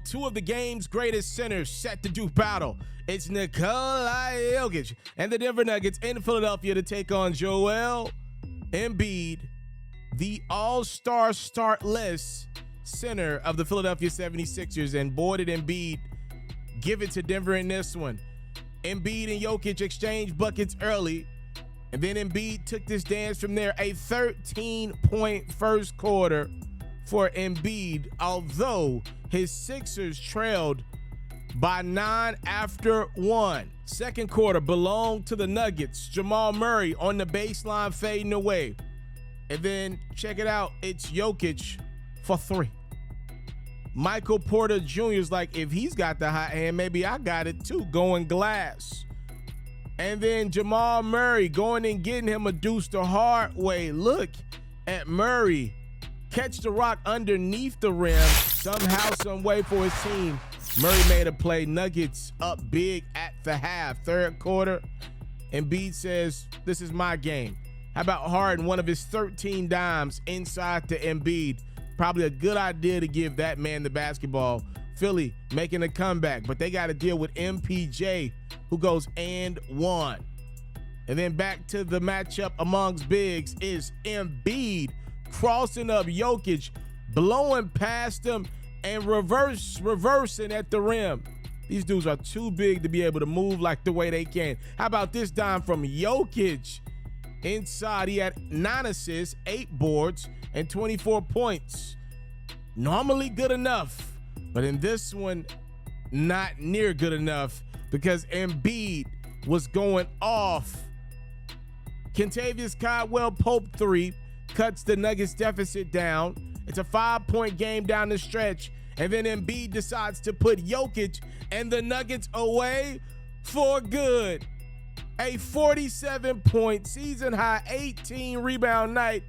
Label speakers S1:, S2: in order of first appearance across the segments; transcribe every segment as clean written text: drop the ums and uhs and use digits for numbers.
S1: Two of the game's greatest centers set to do battle. It's Nikola Jokic and the Denver Nuggets in Philadelphia to take on Joel Embiid, the all-star start-less center of the Philadelphia 76ers. And boy, did Embiid give it to Denver in this one. Embiid and Jokic exchanged buckets early, and then Embiid took this dance from there. A 13-point first quarter for Embiid, although his Sixers trailed by 9 after 1. Second quarter belonged to the Nuggets. Jamal Murray on the baseline fading away. And then, check it out, it's Jokic for 3. Michael Porter Jr. is like, if he's got the hot hand, maybe I got it too, going glass. And then Jamal Murray going and getting him a deuce the hard way. Look at Murray catch the rock underneath the rim somehow, some way for his team. Murray made a play. Nuggets up big at the half. Third quarter, Embiid says, this is my game. How about Harden, one of his 13 dimes inside to Embiid? Probably a good idea to give that man the basketball. Philly making a comeback, but they got to deal with MPJ, who goes and 1. And then back to the matchup amongst bigs is Embiid crossing up Jokic, blowing past him, and reversing at the rim. These dudes are too big to be able to move like the way they can. How about this dime from Jokic? Inside, he had 9 assists, 8 boards, and 24 points. Normally good enough, but in this one, not near good enough because Embiid was going off. Kentavious Caldwell-Pope 3 cuts the Nuggets deficit down. It's a 5-point game down the stretch, and then Embiid decides to put Jokic and the Nuggets away for good. A 47-point season-high 18-rebound night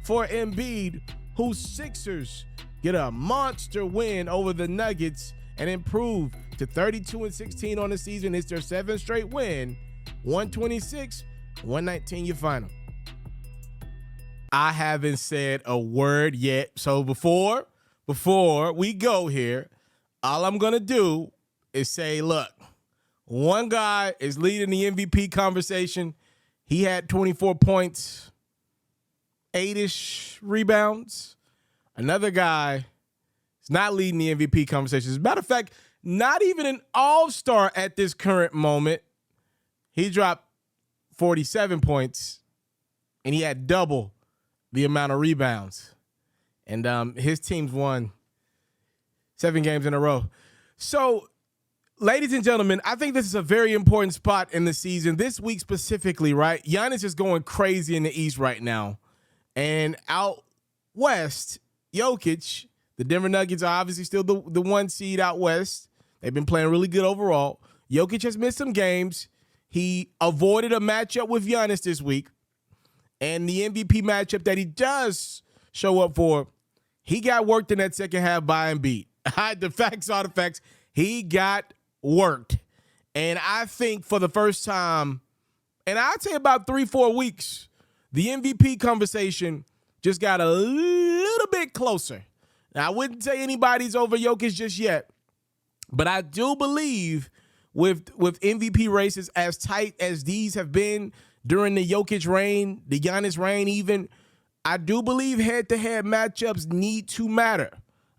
S1: for Embiid, whose Sixers get a monster win over the Nuggets and improve to 32-16 on the season. It's their 7th straight win. 126-119 your final. I haven't said a word yet. So before we go here, all I'm going to do is say, look, one guy is leading the MVP conversation. He had 24 points, 8-ish rebounds. Another guy is not leading the MVP conversation. As a matter of fact, not even an all-star at this current moment. He dropped 47 points, and he had double the amount of rebounds. And his team's won 7 games in a row. So, ladies and gentlemen, I think this is a very important spot in the season. This week specifically, right? Giannis is going crazy in the East right now. And out West, Jokic, the Denver Nuggets are obviously still the 1 seed out West. They've been playing really good overall. Jokic has missed some games. He avoided a matchup with Giannis this week. And the MVP matchup that he does show up for, he got worked in that second half by Embiid. The facts are the facts. He got worked. And I think for the first time, and I'd say about 3-4 weeks, the MVP conversation just got a little bit closer. Now, I wouldn't say anybody's over Jokic just yet, but I do believe with MVP races as tight as these have been during the Jokic reign, the Giannis reign even, I do believe head-to-head matchups need to matter,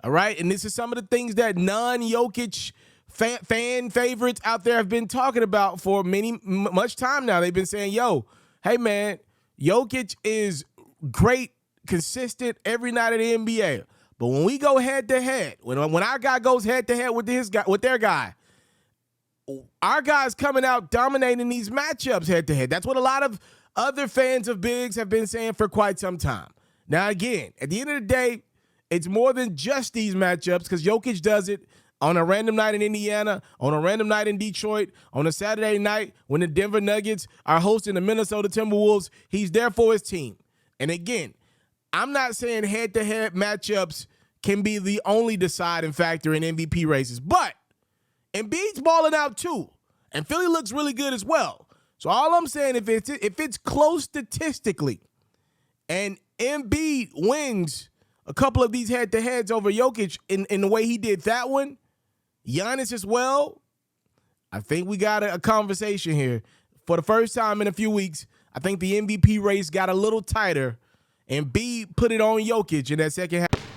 S1: all right? And this is some of the things that non-Jokic fan favorites out there have been talking about for much time now. They've been saying, yo, hey, man, Jokic is great, consistent every night of the NBA. But when we go head-to-head, when our guy goes head-to-head with their guy, our guy's coming out dominating these matchups head-to-head. That's what a lot of other fans of bigs have been saying for quite some time. Now, again, at the end of the day, it's more than just these matchups because Jokic does it on a random night in Indiana, on a random night in Detroit, on a Saturday night when the Denver Nuggets are hosting the Minnesota Timberwolves. He's there for his team. And again, I'm not saying head-to-head matchups can be the only deciding factor in MVP races, but Embiid's balling out too, and Philly looks really good as well. So all I'm saying, if it's close statistically, and Embiid wins a couple of these head-to-heads over Jokic in the way he did that one, Giannis as well, I think we got a conversation here. For the first time in a few weeks, I think the MVP race got a little tighter, and Embiid put it on Jokic in that second half.